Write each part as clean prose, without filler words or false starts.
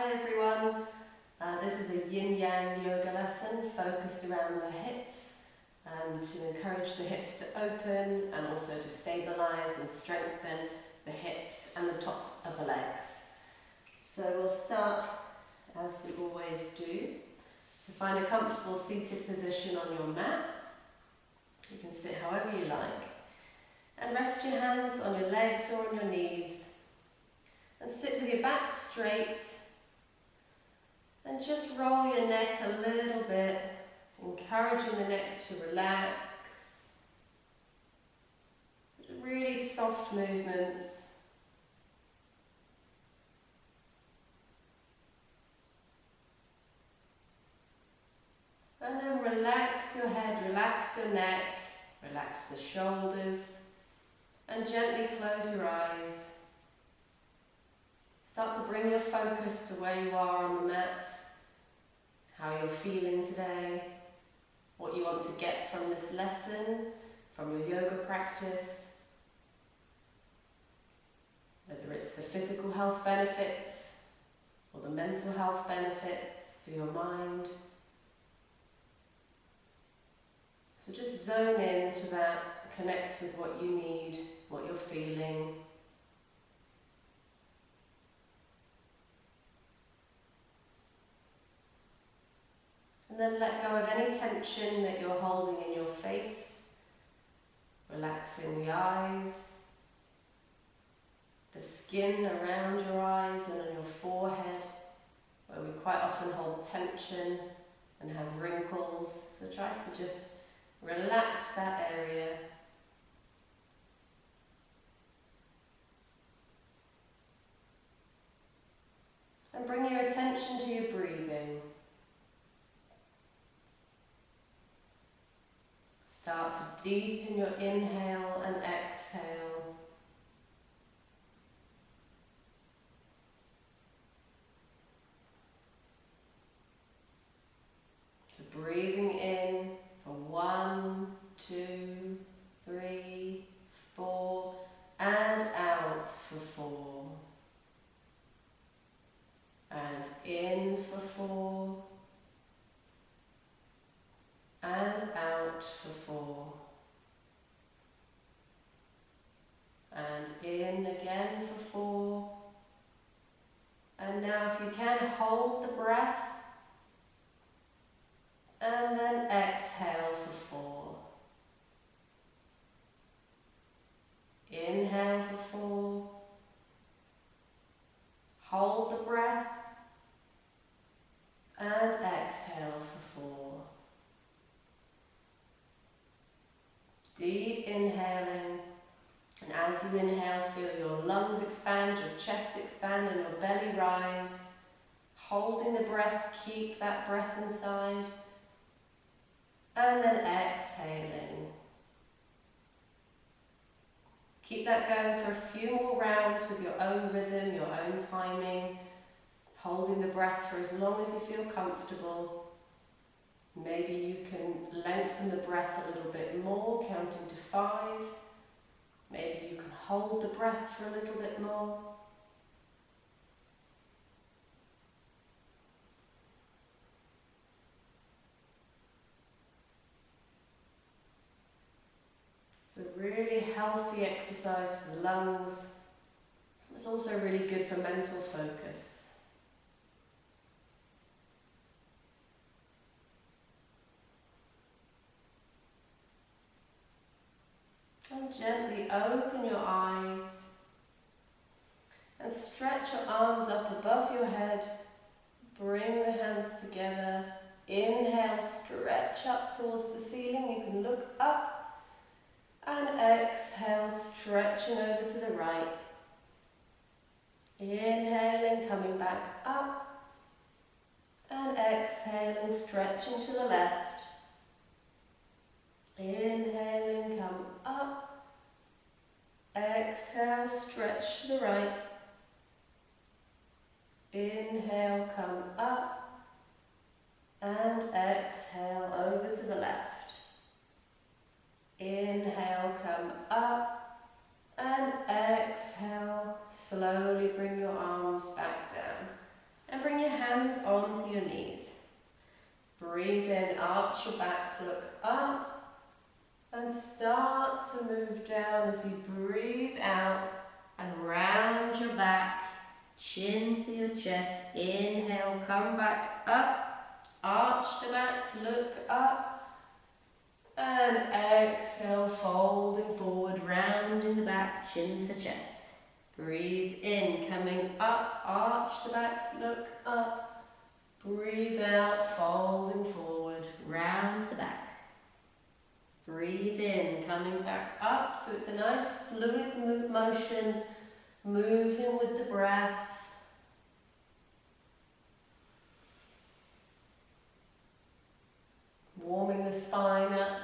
Hi everyone, this is a yin-yang yoga lesson focused around the hips to encourage the hips to open and also to stabilize and strengthen the hips and the top of the legs. So we'll start as we always do. So find a comfortable seated position on your mat. You can sit however you like and rest your hands on your legs or on your knees and sit with your back straight. And just roll your neck a little bit, encouraging the neck to relax. Really soft movements. And then relax your head, relax your neck, relax the shoulders, and gently close your eyes. Start to bring your focus to where you are on the mat, how you're feeling today, what you want to get from this lesson, from your yoga practice, whether it's the physical health benefits or the mental health benefits for your mind. So just zone into that, connect with what you need, what you're feeling. And then let go of any tension that you're holding in your face, relaxing the eyes, the skin around your eyes and on your forehead, where we quite often hold tension and have wrinkles. So try to just relax that area. And bring your attention to your breathing. Start to deepen your inhale and exhale. So breathing in for 1, 2, 3, 4, and out for 4. And in for 4. And out for 4. And in again for 4. And now if you can, hold the breath. And then exhale for 4. Inhale for 4. Hold the breath. And exhale for 4. Deep inhaling, and as you inhale, feel your lungs expand, your chest expand, and your belly rise. Holding the breath, keep that breath inside, and then exhaling. Keep that going for a few more rounds with your own rhythm, your own timing, holding the breath for as long as you feel comfortable. Maybe you can lengthen the breath a little bit more, counting to 5. Maybe you can hold the breath for a little bit more. It's a really healthy exercise for the lungs. It's also really good for mental focus. And gently open your eyes and stretch your arms up above your head. Bring the hands together. Inhale, stretch up towards the ceiling. You can look up. And exhale, stretching over to the right. Inhaling, coming back up. And exhaling, stretching to the left. Inhaling, come up. Exhale, stretch to the right. Inhale, come up. And exhale, over to the left. Inhale, come up. And exhale, slowly bring your arms back down. and bring your hands onto your knees. Breathe in, arch your back, look up, and start to move down as you breathe out and round your back, chin to your chest. Inhale, come back up, arch the back, look up, and exhale, folding forward, rounding the back, chin to chest. Breathe in, coming up, arch the back, look up. Breathe out, folding forward, round the back. Breathe in, coming back up, so it's a nice fluid motion, moving with the breath. Warming the spine up.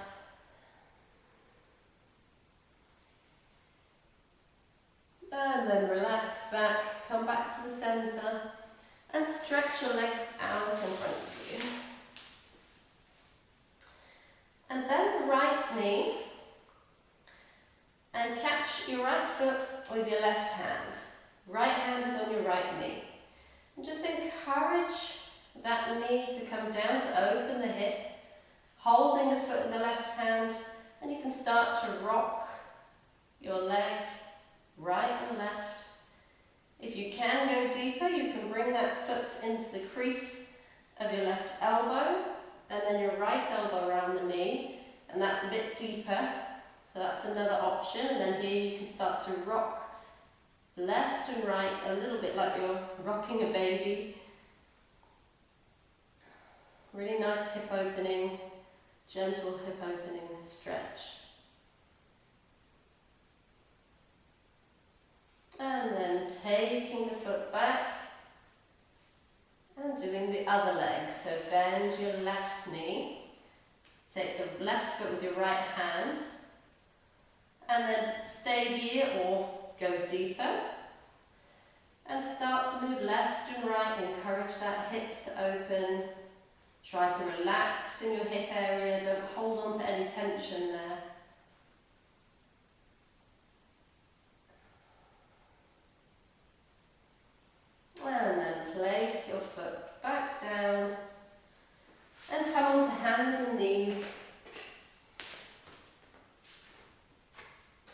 And then relax back, come back to the centre. And stretch your legs out in front of you. And bend the right knee and catch your right foot with your left hand. Right hand is on your right knee. And just encourage that knee to come down, so open the hip, holding the foot in the left hand, and you can start to rock your leg right and left. If you can go deeper, you can bring that foot into the crease of your left elbow and then your right elbow around the knee, and that's a bit deeper, so that's another option. And then here you can start to rock left and right a little bit like you're rocking a baby. Really nice hip opening, gentle hip opening stretch. And then taking the foot back and doing the other leg. So bend your left knee, take the left foot with your right hand, and then stay here or go deeper. And start to move left and right, encourage that hip to open. Try to relax in your hip area, don't hold on to any tension there. And then place your foot back down and come onto hands and knees.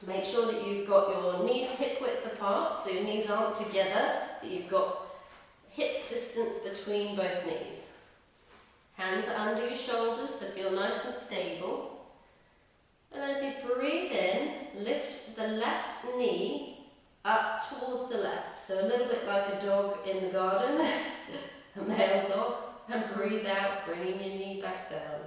Make sure that you've got your knees hip width apart, so your knees aren't together, but you've got hip distance between both knees. Hands are under your shoulders, so feel nice and stable. And then as you breathe in, lift the left knee up towards the left, so a little bit like a dog in the garden, a male dog, and breathe out, bringing your knee back down.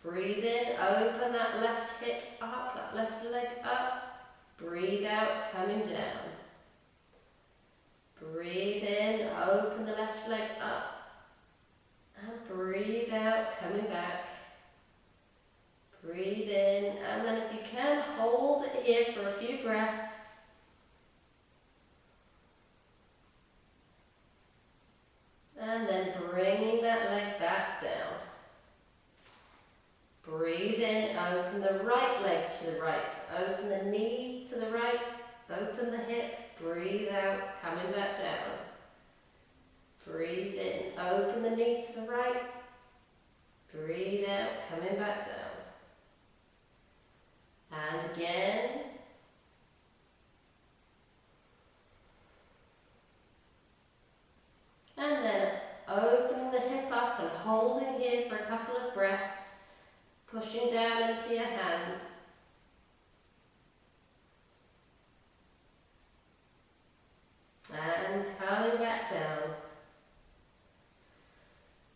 Breathe in, open that left hip up, that left leg up, breathe out, coming down. Breathe in, open the left leg up, and breathe out, coming back. Breathe in, and then if you can, hold it here for a few breaths. And then bringing that leg back down. Breathe in, open the right leg to the right, open the knee to the right, open the hip, breathe out, coming back down. Breathe in, open the knee to the right, breathe out, coming back down. And again. And then opening the hip up and holding here for a couple of breaths, pushing down into your hands. And coming back down.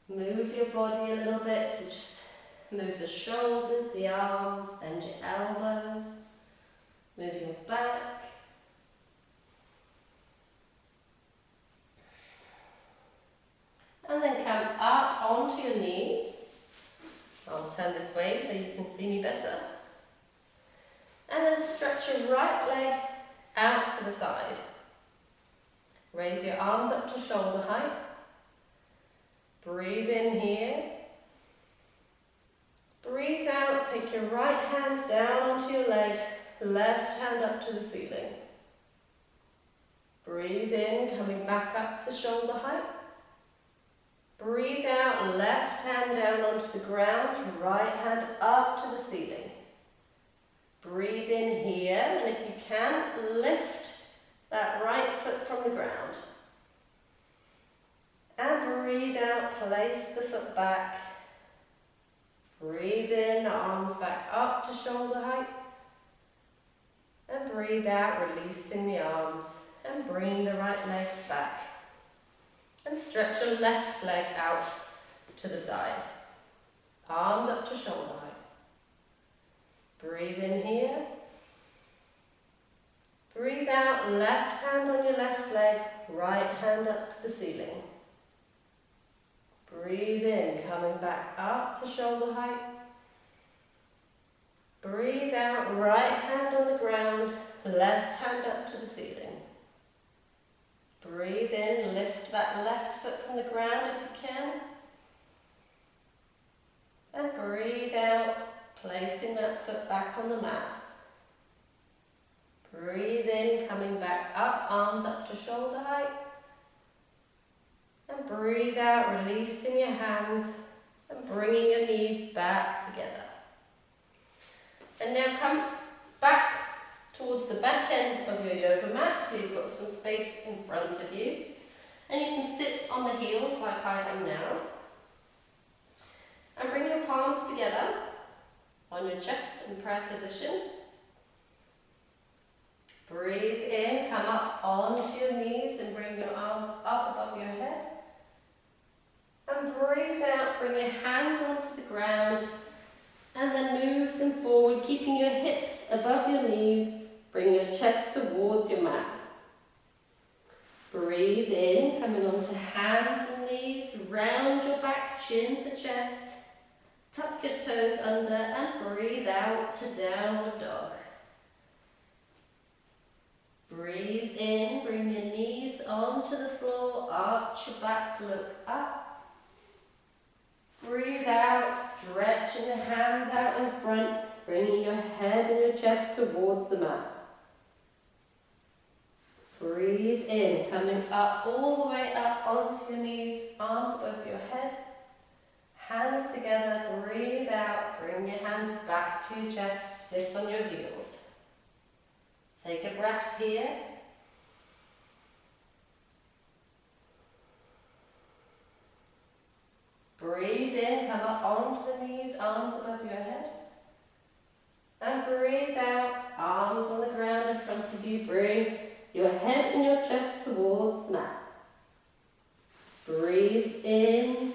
Move your body a little bit, so just move the shoulders, the arms, bend your elbows, move your back. And then come up onto your knees. I'll turn this way so you can see me better. And then stretch your right leg out to the side. Raise your arms up to shoulder height. Breathe in here. Breathe out, take your right hand down onto your leg, left hand up to the ceiling. Breathe in, coming back up to shoulder height. Breathe out, left hand down onto the ground, right hand up to the ceiling. Breathe in here, and if you can, lift that right foot from the ground. And breathe out, place the foot back. Breathe in, arms back up to shoulder height. And breathe out, releasing the arms. And bring the right leg back. And stretch your left leg out to the side. Arms up to shoulder height. Breathe in here. Breathe out, left hand on your left leg, right hand up to the ceiling. Breathe in, coming back up to shoulder height. Breathe out, right hand on the ground, left hand up to the ceiling. Breathe in, lift that left foot from the ground if you can. And breathe out, placing that foot back on the mat. Breathe in, coming back up, arms up to shoulder height. And breathe out, releasing your hands and bringing your knees back together. And now come back towards the back end of your yoga mat, so you've got some space in front of you. And you can sit on the heels like I am now. And bring your palms together on your chest in prayer position. Breathe in, come up onto your knees and bring your arms up above your head. And breathe out, bring your hands onto the ground and then move them forward, keeping your hips above your knees. Bring your chest towards your mat. Breathe in, coming onto hands and knees, round your back, chin to chest. Tuck your toes under and breathe out to downward dog. Breathe in, bring your knees onto the floor, arch your back, look up. Breathe out, stretching the hands out in front, bringing your head and your chest towards the mat. Breathe in, coming up all the way up onto your knees, arms above your head. Hands together, breathe out, bring your hands back to your chest, sit on your heels. Take a breath here. Breathe in, come up onto the knees, arms above your head. And breathe out, arms on the ground in front of you. Bring your head and your chest towards the mat. Breathe in,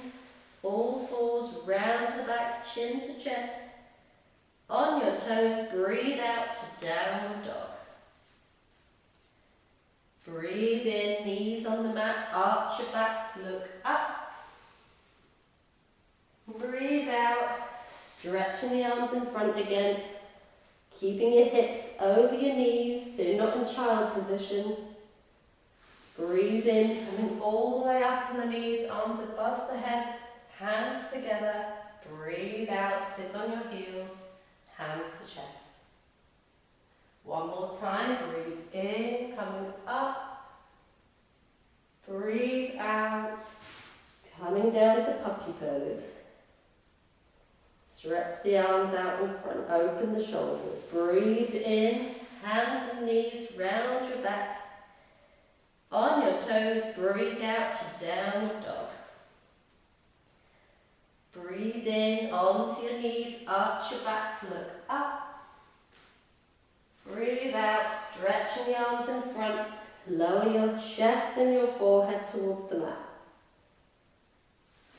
all fours round the back, chin to chest. On your toes, breathe out to downward dog. Breathe in, knees on the mat, arch your back, look up. Breathe out, stretching the arms in front again, keeping your hips over your knees so you're not in child position. Breathe in, coming all the way up on the knees, arms above the head, hands together. Breathe out, sit on your heels, hands to chest. One more time, breathe in, coming up. Breathe out, coming down to puppy pose. Stretch the arms out in front, open the shoulders. Breathe in, hands and knees round your back. On your toes, breathe out to downward dog. Breathe in, onto your knees, arch your back, look up. Breathe out, stretching the arms in front, lower your chest and your forehead towards the mat.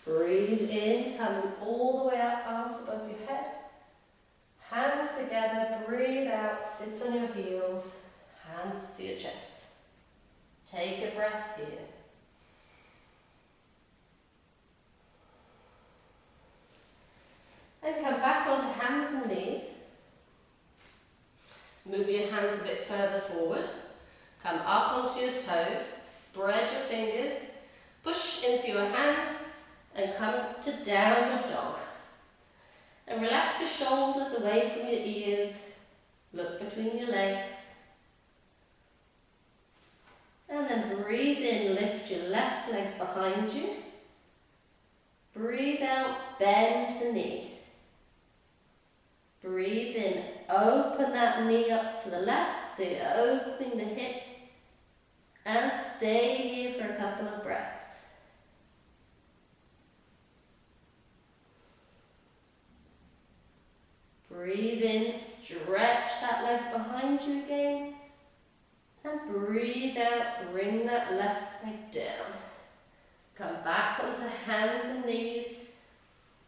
Breathe in, coming all the way up, arms above your head. Hands together, breathe out, sit on your heels, hands to your chest. Take a breath here. And come back onto hands and knees. Move your hands a bit further forward. Come up onto your toes, spread your fingers, push into your hands, and come to downward dog. And relax your shoulders away from your ears. Look between your legs. And then breathe in, lift your left leg behind you. Breathe out, bend the knee. Breathe in, open that knee up to the left, so you're opening the hip, and stay here for a couple of breaths. Breathe in, stretch that leg behind you again, and breathe out, bring that left leg down. Come back onto hands and knees,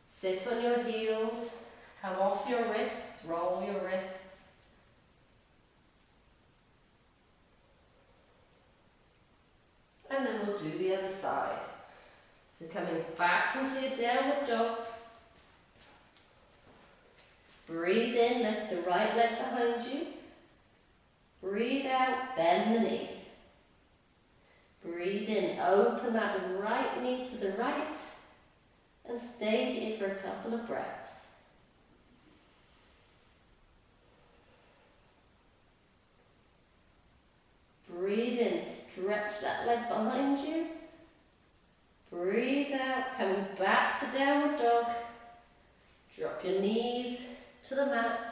sit on your heels, come off your wrists, roll your wrists. And then we'll do the other side. So coming back into your downward dog. Breathe in, lift the right leg behind you. Breathe out, bend the knee. Breathe in, open that right knee to the right, and stay here for a couple of breaths. Breathe in, stretch that leg behind you. Breathe out, coming back to downward dog. Drop your knees to the mat.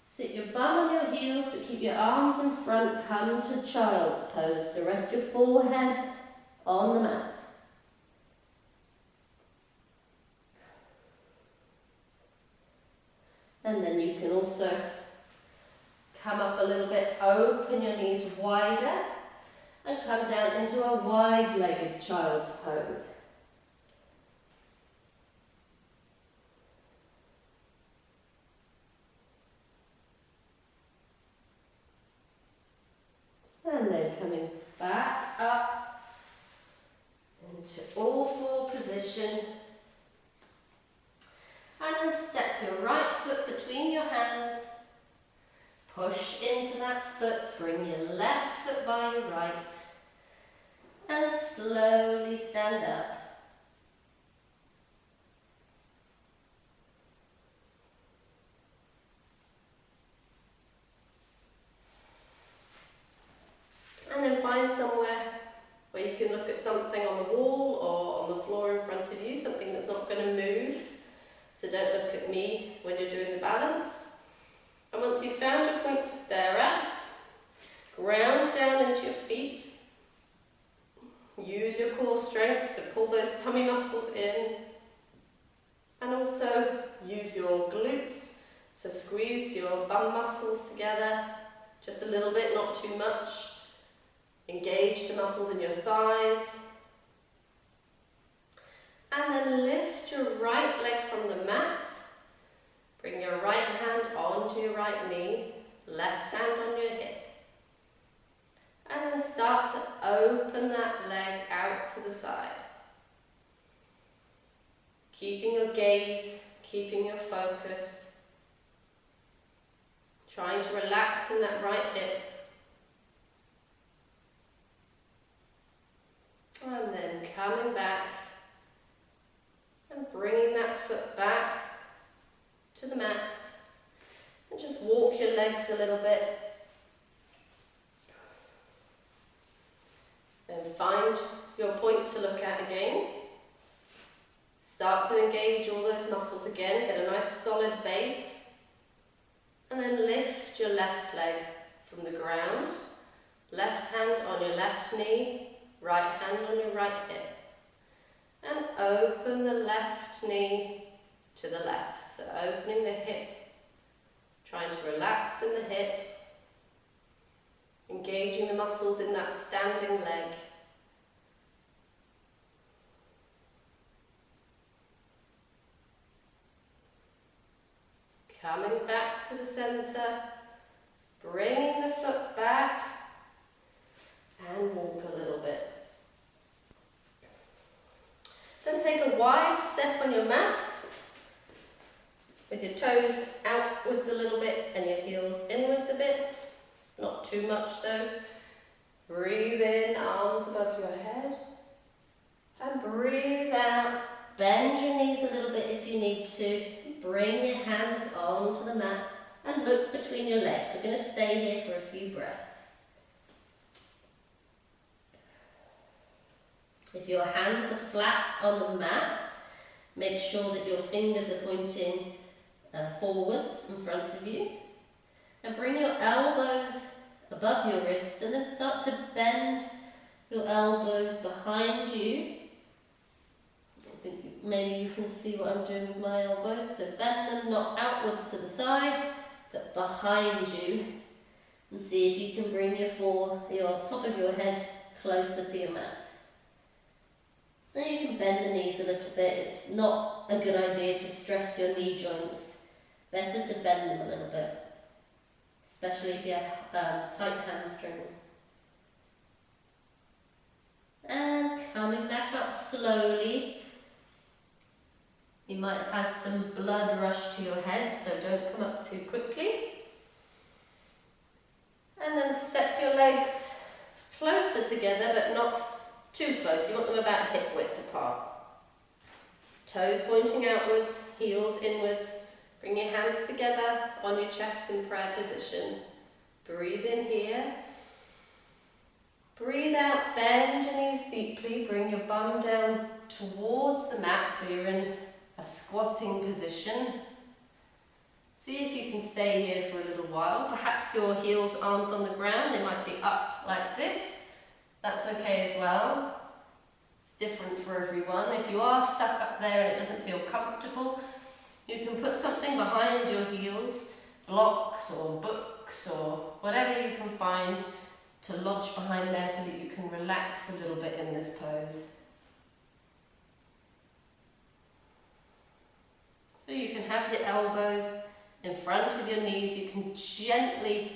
Sit your bum on your heels, but keep your arms in front. Come to child's pose. So rest your forehead on the mat. And then you can also come up a little bit, open your knees wider, and come down into a wide-legged child's pose. And then coming back up into all four position. And then step your right foot between your hands. Push into that foot, bring your left foot by your right. And slowly stand up. And then find somewhere where you can look at something on the wall or on the floor in front of you, something that's not going to move. So don't look at me when you're doing the balance. And once you've found your point to stare at, ground down into your feet. Use your core strength, so pull those tummy muscles in. And also use your glutes, so squeeze your bum muscles together, just a little bit, not too much. Engage the muscles in your thighs. And then lift your right leg from the mat. Bring your right hand onto your right knee, left hand on your hip. And then start to open that leg out to the side. Keeping your gaze, keeping your focus. Trying to relax in that right hip. And then coming back and bringing that foot back to the mat. And just walk your legs a little bit. Then find your point to look at again. Start to engage all those muscles again. Get a nice solid base. And then lift your left leg from the ground. Left hand on your left knee. Right hand on your right hip. And open the left knee to the left. So opening the hip. Trying to relax in the hip. Engaging the muscles in that standing leg. Coming back to the center. Bringing the foot back. And walk a little bit. Then take a wide step on your mat. With your toes outwards a little bit and your heels inwards a bit. Not too much though. Breathe in, arms above your head. And breathe out. Bend your knees a little bit if you need to. Bring your hands onto the mat and look between your legs. We're going to stay here for a few breaths. If your hands are flat on the mat, make sure that your fingers are pointing forwards in front of you. And bring your elbows above your wrists and then start to bend your elbows behind you. I think maybe you can see what I'm doing with my elbows. So bend them not outwards to the side, but behind you. And see if you can bring your top of your head closer to your mat. Then you can bend the knees a little bit. It's not a good idea to stress your knee joints. Better to bend them a little bit, especially if you have tight hamstrings. And coming back up slowly. You might have had some blood rush to your head, so don't come up too quickly. And then step your legs closer together, but not too close. You want them about hip width apart. Toes pointing outwards, heels inwards. Bring your hands together on your chest in prayer position. Breathe in here. Breathe out, bend your knees deeply. Bring your bum down towards the mat so you're in a squatting position. See if you can stay here for a little while. Perhaps your heels aren't on the ground, they might be up like this. That's okay as well. It's different for everyone. If you are stuck up there and it doesn't feel comfortable, you can put something behind your heels, blocks or books or whatever you can find to lodge behind there so that you can relax a little bit in this pose. So you can have your elbows in front of your knees. You can gently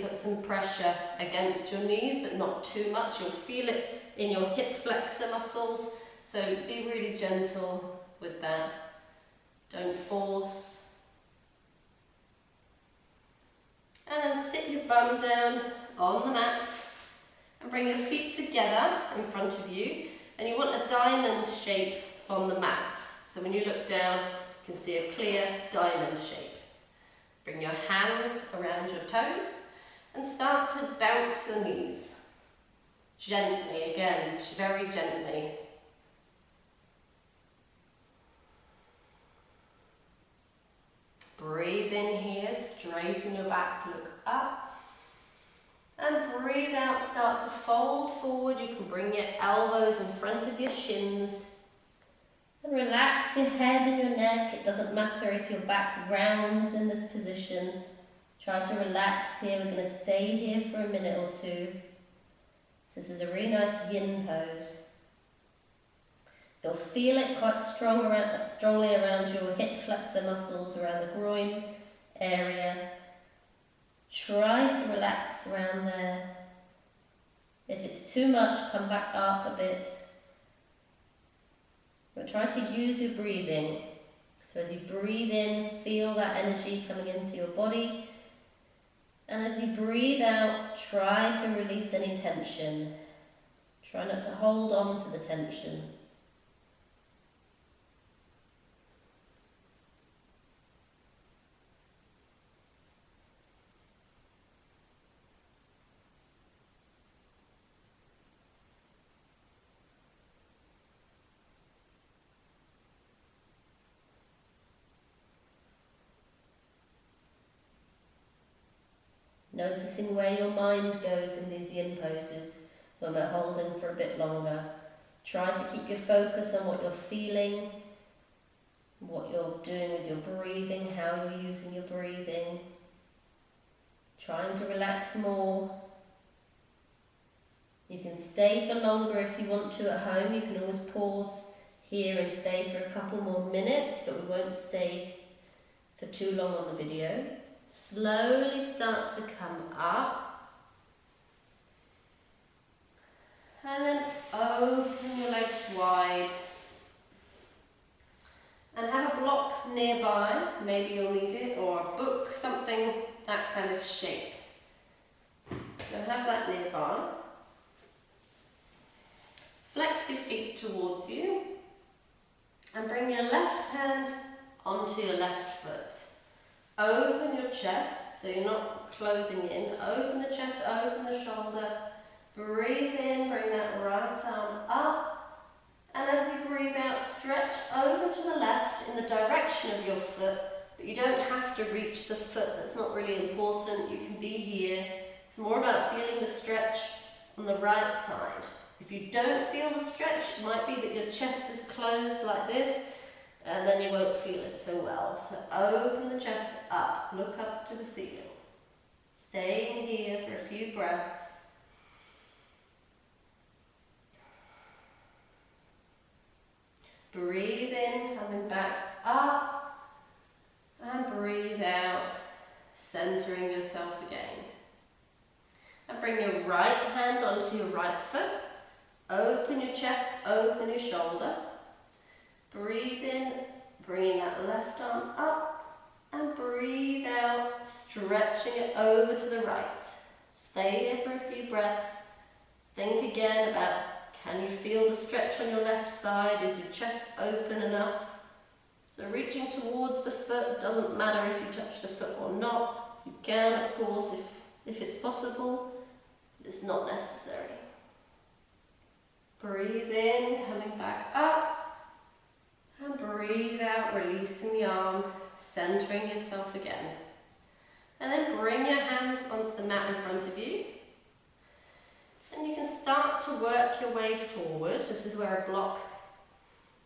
put some pressure against your knees, but not too much. You'll feel it in your hip flexor muscles, so be really gentle with that. Don't force. And then sit your bum down on the mat and bring your feet together in front of you, and you want a diamond shape on the mat. So when you look down, you can see a clear diamond shape. Bring your hands around your toes and start to bounce your knees. Gently, again, very gently. Breathe in here, straighten your back, look up. And breathe out, start to fold forward. You can bring your elbows in front of your shins. And relax your head and your neck. It doesn't matter if your back rounds in this position. Try to relax here. We're going to stay here for a minute or two. So this is a really nice yin pose. You'll feel it quite strongly around your hip flexor muscles, around the groin area. Try to relax around there. If it's too much, come back up a bit. But try to use your breathing. So as you breathe in, feel that energy coming into your body. And as you breathe out, try to release any tension. Try not to hold on to the tension. Noticing where your mind goes in these yin poses when we're holding for a bit longer. Try to keep your focus on what you're feeling, what you're doing with your breathing, how you're using your breathing. Trying to relax more. You can stay for longer if you want to at home. You can always pause here and stay for a couple more minutes, but we won't stay for too long on the video. Slowly start to come up. And then open your legs wide. And have a block nearby, maybe you'll need it, or a book, something, that kind of shape. So have that nearby. Flex your feet towards you. And bring your left hand onto your left foot. Open your chest, so you're not closing in. Open the chest, open the shoulder. Breathe in, bring that right arm up. direction of your foot, but you don't have to reach the foot. That's not really important. You can be here. It's more about feeling the stretch on the right side. If you don't feel the stretch, it might be that your chest is closed like this, and then you won't feel it so well. So open the chest up, look up to the ceiling. Staying here for a few breaths. Breathe in, coming back up, and breathe out, centering yourself again. And bring your right hand onto your right foot. Open your chest, open your shoulder. Breathe in, bringing that left arm up, and breathe out, stretching it over to the right. Stay here for a few breaths. Think again about, can you feel the stretch on your left side? Is your chest open enough? So reaching towards the foot, doesn't matter if you touch the foot or not. You can, of course, if it's possible. It's not necessary. Breathe in, coming back up, and breathe out, releasing the arm, centering yourself again. And then bring your hands onto the mat in front of you. And you can start to work your way forward. This is where a block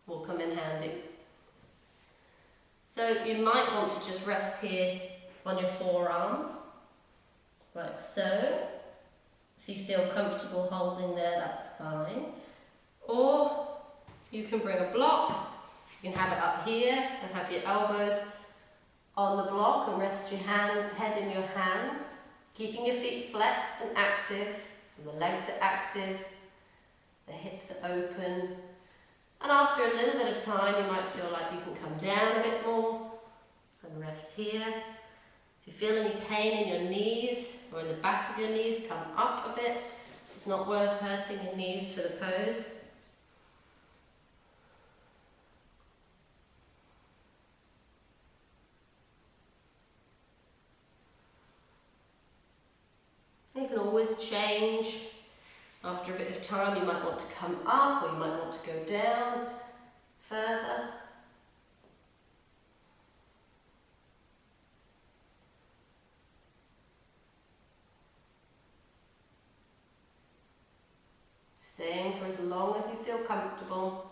will come in handy. So you might want to just rest here on your forearms, like so. If you feel comfortable holding there, that's fine. Or you can bring a block. You can have it up here and have your elbows on the block and rest your head in your hands, keeping your feet flexed and active, so the legs are active, the hips are open. And after a little bit of time, you might feel like you can come down a bit more and rest here. If you feel any pain in your knees or in the back of your knees, come up a bit. It's not worth hurting your knees for the pose. You can always change. After a bit of time, you might want to come up or you might want to go down further. Staying for as long as you feel comfortable.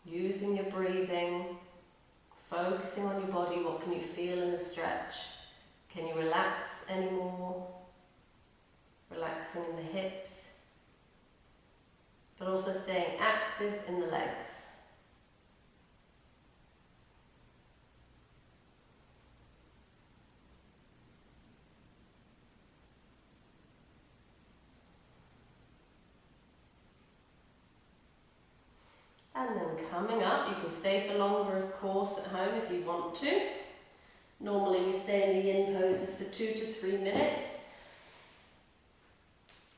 Using your breathing, focusing on your body. What can you feel in the stretch? Can you relax anymore? Relaxing in the hips, but also staying active in the legs. And then coming up, you can stay for longer, of course, at home if you want to. Normally we stay in the yin poses for 2 to 3 minutes.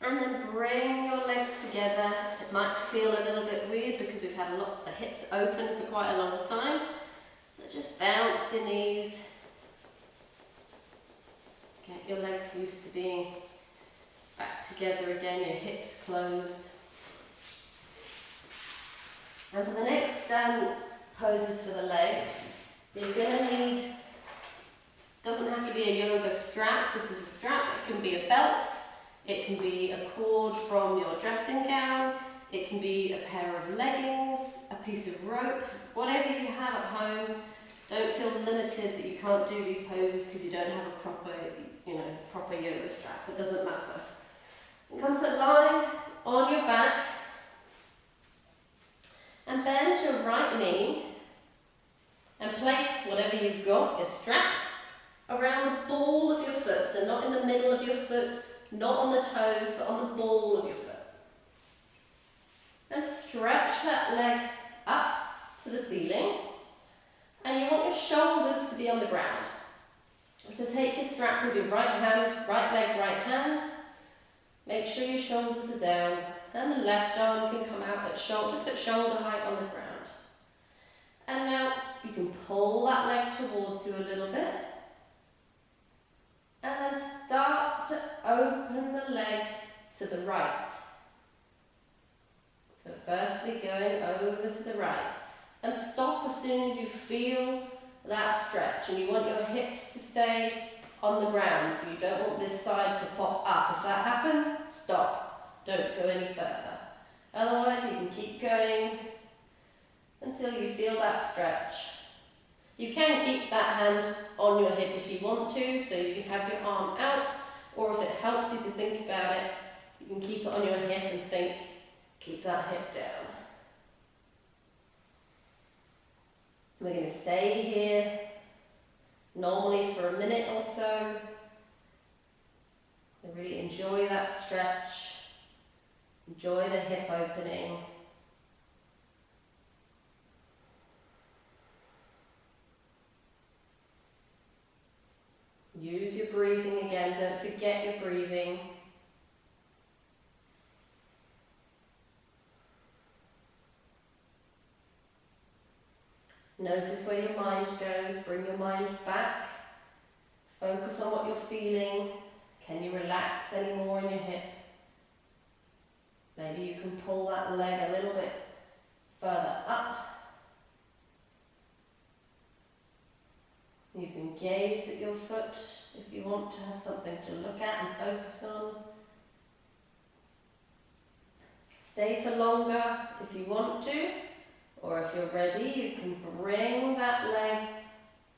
And then bring your legs together. It might feel a little bit weird because we've had the hips open for quite a long time. But just bounce your knees. Get your legs used to being back together again, your hips closed. And for the next poses for the legs, you're going to need, doesn't have to be a yoga strap. This is a strap. It can be a belt. It can be a cord from your dressing gown, it can be a pair of leggings, a piece of rope, whatever you have at home. Don't feel limited that you can't do these poses because you don't have a proper yoga strap. It doesn't matter. And come to lie on your back and bend your right knee and place whatever you've got, your strap, around the ball of your foot. So not in the middle of your foot, not on the toes, but on the ball of your foot. And stretch that leg up to the ceiling. And you want your shoulders to be on the ground. So take your strap with your right hand, right leg, right hand. Make sure your shoulders are down. And the left arm can come out just at shoulder height on the ground. And now you can pull that leg towards you a little bit. And then start to open the leg to the right. So firstly going over to the right. And stop as soon as you feel that stretch, and you want your hips to stay on the ground, so you don't want this side to pop up. If that happens, stop. Don't go any further. Otherwise, you can keep going until you feel that stretch. You can keep that hand on your hip if you want to, so you can have your arm out, or if it helps you to think about it, you can keep it on your hip and think, keep that hip down. We're going to stay here normally for a minute or so. And really enjoy that stretch. Enjoy the hip opening. Use your breathing again, don't forget your breathing. Notice where your mind goes, bring your mind back. Focus on what you're feeling. Can you relax any more in your hip? Maybe you can pull that leg a little bit further up. You can gaze at your foot if you want to have something to look at and focus on. Stay for longer if you want to, or if you're ready, you can bring that leg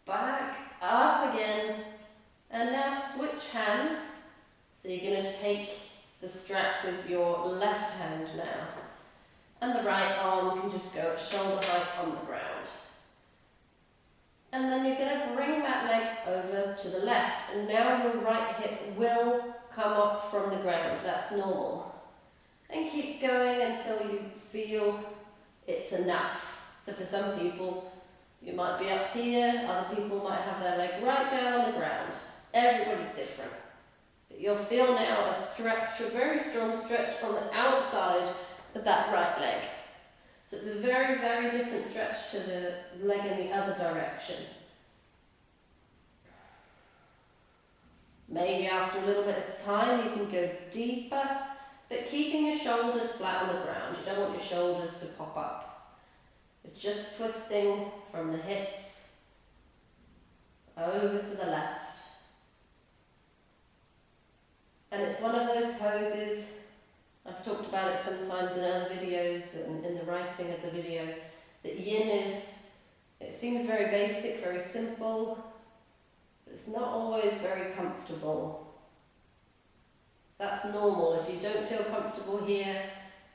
back up again. And now switch hands. So you're going to take the strap with your left hand now. And the right arm can just go at shoulder height on the ground. And then you're going to bring that leg over to the left. And now your right hip will come up from the ground. That's normal. And keep going until you feel it's enough. So for some people, you might be up here. Other people might have their leg right down on the ground. Everybody's different. But you'll feel now a stretch, a very strong stretch on the outside of that right leg. So it's a very, very different stretch to the leg in the other direction. Maybe after a little bit of time you can go deeper, but keeping your shoulders flat on the ground. You don't want your shoulders to pop up. But just twisting from the hips over to the left. And it's one of those poses, I've talked about it sometimes in other videos and in the writing of the video, that yin is, it seems very basic, very simple, but it's not always very comfortable. That's normal. If you don't feel comfortable here,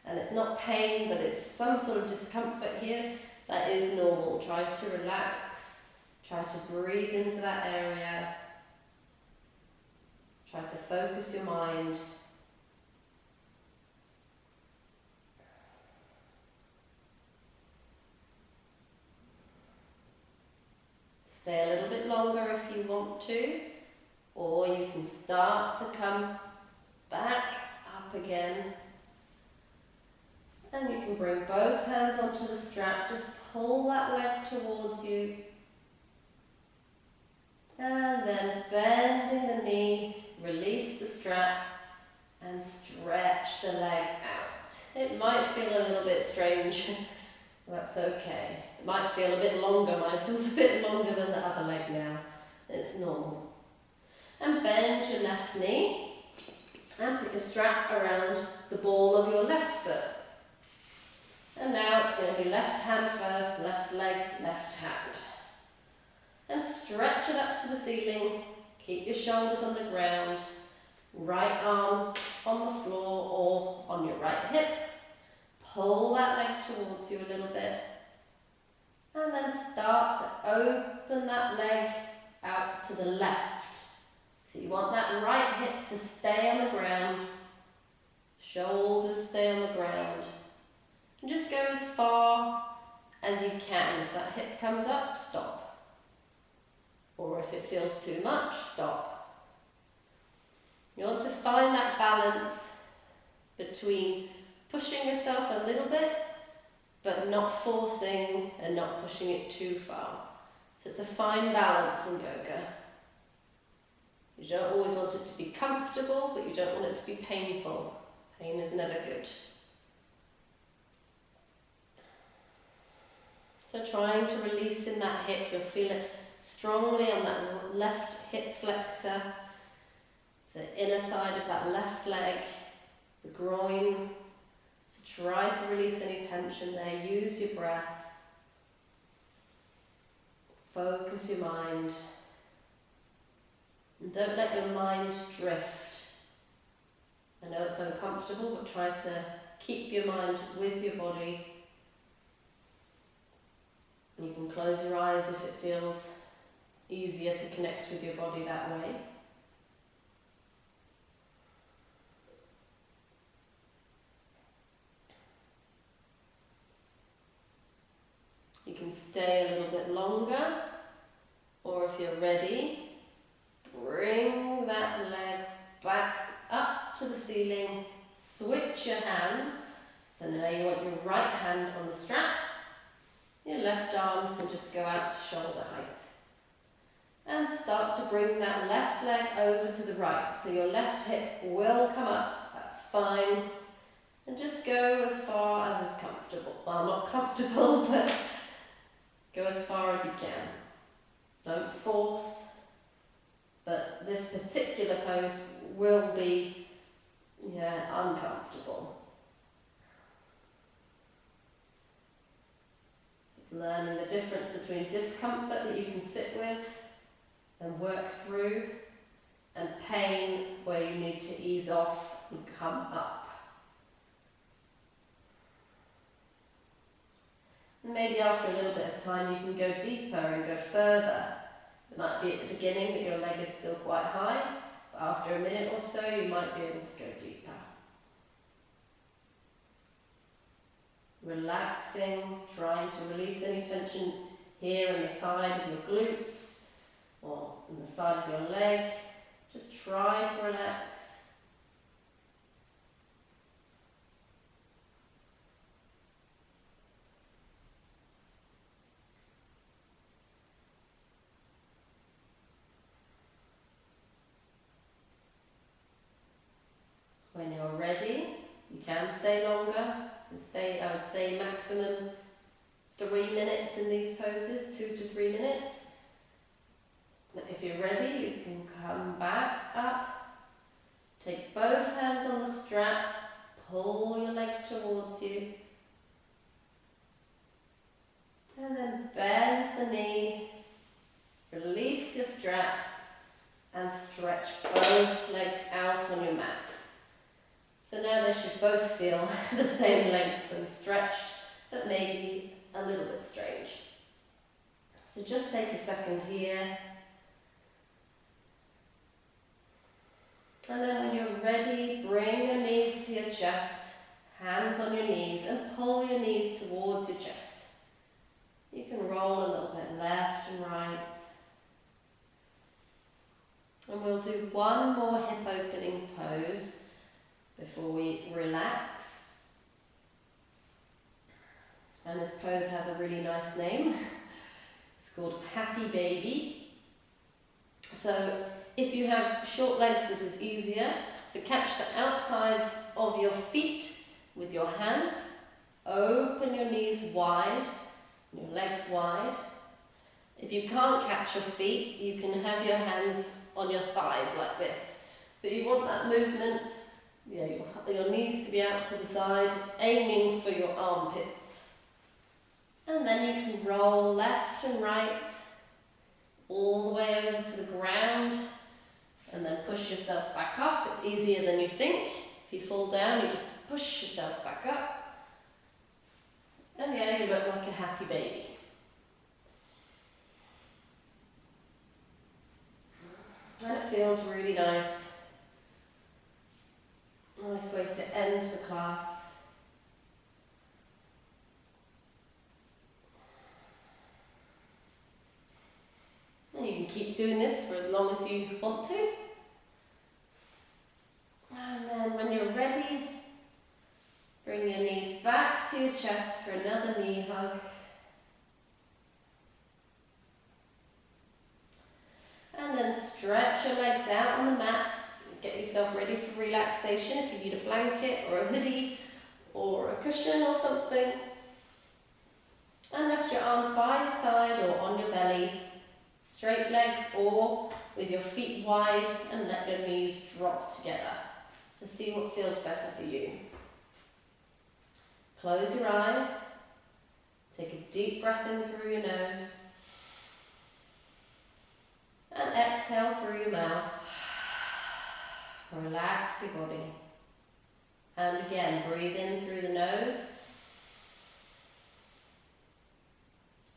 and it's not pain, but it's some sort of discomfort here, that is normal. Try to relax, try to breathe into that area, try to focus your mind. Stay a little bit longer if you want to, or you can start to come back up again. And you can bring both hands onto the strap, just pull that leg towards you. And then bending the knee, release the strap and stretch the leg out. It might feel a little bit strange, that's okay. It might feel a bit longer, mine feels a bit longer than the other leg now. It's normal. And bend your left knee and put your strap around the ball of your left foot. And now it's going to be left hand first, left leg, left hand. And stretch it up to the ceiling. Keep your shoulders on the ground. Right arm on the floor or on your right hip. Pull that leg towards you a little bit. And then start to open that leg out to the left. So you want that right hip to stay on the ground. Shoulders stay on the ground. And just go as far as you can. If that hip comes up, stop. Or if it feels too much, stop. You want to find that balance between pushing yourself a little bit, but not forcing and not pushing it too far. So it's a fine balance in yoga. You don't always want it to be comfortable, but you don't want it to be painful. Pain is never good. So trying to release in that hip, you'll feel it strongly on that left hip flexor, the inner side of that left leg, the groin. So try to release any tension there, use your breath, focus your mind, and don't let your mind drift. I know it's uncomfortable, but try to keep your mind with your body. You can close your eyes if it feels easier to connect with your body that way. You can stay a little bit longer, or if you're ready, bring that leg back up to the ceiling, switch your hands. So now you want your right hand on the strap, your left arm can just go out to shoulder height. And start to bring that left leg over to the right. So your left hip will come up, that's fine. And just go as far as is comfortable. Well, not comfortable, but go as far as you can. Don't force, but this particular pose will be uncomfortable. Just learning the difference between discomfort that you can sit with and work through, and pain where you need to ease off and come up. And maybe after a little bit of time you can go deeper and go further. It might be at the beginning that your leg is still quite high, but after a minute or so you might be able to go deeper. Relaxing, trying to release any tension here in the side of your glutes or in the side of your leg. Just try to relax. When you're ready, you can stay longer. And stay, I would say, maximum 3 minutes in these poses, 2 to 3 minutes. If you're ready, you can come back up, take both hands on the strap, pull your leg towards you, and then bend the knee, release your strap, and stretch both legs out on your mat. So now they should both feel the same length and stretched, but maybe a little bit strange. So just take a second here. And then when you're ready, bring your knees to your chest, hands on your knees, and pull your knees towards your chest. You can roll a little bit left and right. And we'll do one more hip opening pose before we relax. And this pose has a really nice name. It's called Happy Baby. So if you have short legs, this is easier. So catch the outsides of your feet with your hands. Open your knees wide, your legs wide. If you can't catch your feet, you can have your hands on your thighs like this. But you want that movement, your knees to be out to the side, aiming for your armpits. And then you can roll left and right, all the way over to the ground, and then push yourself back up. It's easier than you think. If you fall down, you just push yourself back up. And you look like a happy baby. And it feels really nice. Nice way to end the class. And you can keep doing this for as long as you want to. And then when you're ready, bring your knees back to your chest for another knee hug. And then stretch your legs out on the mat. Get yourself ready for relaxation if you need a blanket or a hoodie or a cushion or something. And rest your arms by your side or on your belly. Straight legs or with your feet wide, and let your knees drop together. So see what feels better for you. Close your eyes. Take a deep breath in through your nose. And exhale through your mouth. Relax your body. And again, breathe in through the nose.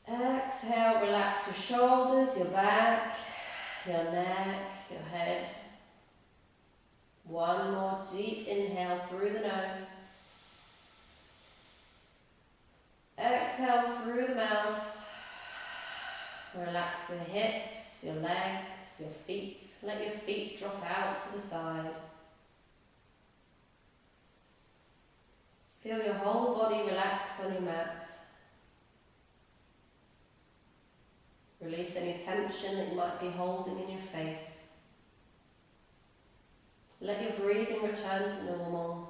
Exhale, relax your shoulders, your back, your neck, your head. One more deep inhale through the nose. Exhale through the mouth. Relax your hips, your legs, your feet. Let your feet drop out to the side. Feel your whole body relax on your mat. Release any tension that you might be holding in your face. Let your breathing return to normal.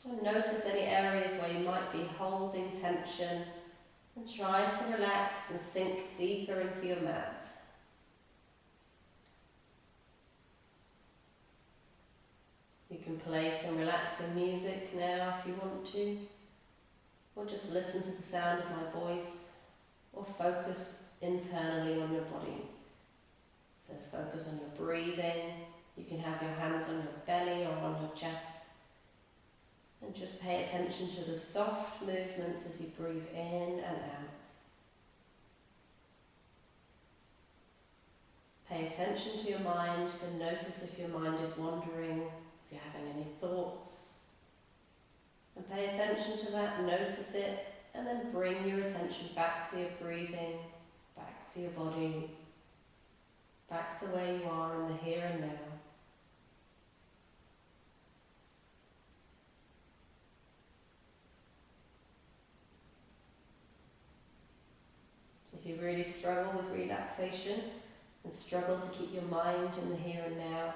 And notice any areas where you might be holding tension, and try to relax and sink deeper into your mat. You can play some relaxing music now if you want to, or just listen to the sound of my voice, or focus internally on your body. So focus on your breathing. You can have your hands on your belly or on your chest. And just pay attention to the soft movements as you breathe in and out. Pay attention to your mind, so notice if your mind is wandering, if you're having any thoughts. And pay attention to that, notice it, and then bring your attention back to your breathing, back to your body, back to where you are in the here and now. If you really struggle with relaxation and struggle to keep your mind in the here and now,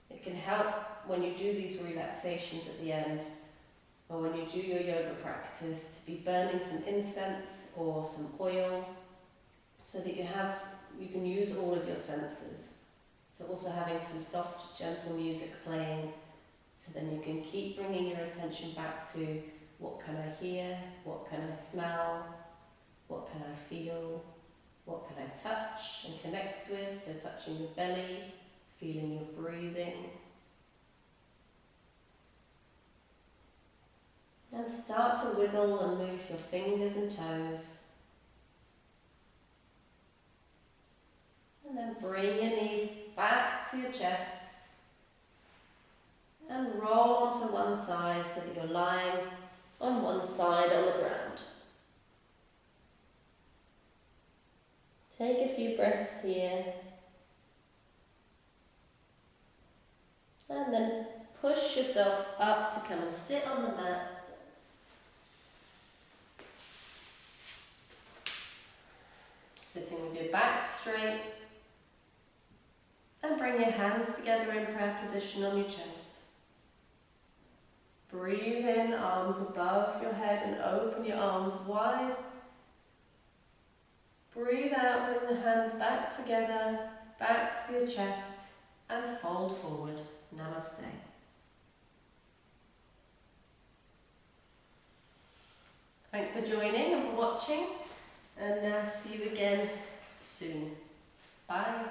it can help when you do these relaxations at the end, or when you do your yoga practice, to be burning some incense or some oil, so that you can use all of your senses. So also having some soft, gentle music playing, so then you can keep bringing your attention back to what can I hear, what can I smell, what can I feel, what can I touch and connect with, so touching your belly, feeling your breathing. And start to wiggle and move your fingers and toes. And then bring your knees back to your chest and roll onto one side so that you're lying on one side on the ground. Take a few breaths here. And then push yourself up to come and sit on the mat. Sitting with your back straight. And bring your hands together in prayer position on your chest. Breathe in, arms above your head, and open your arms wide. Breathe out, bring the hands back together, back to your chest, and fold forward. Namaste. Thanks for joining and for watching, and see you again soon. Bye.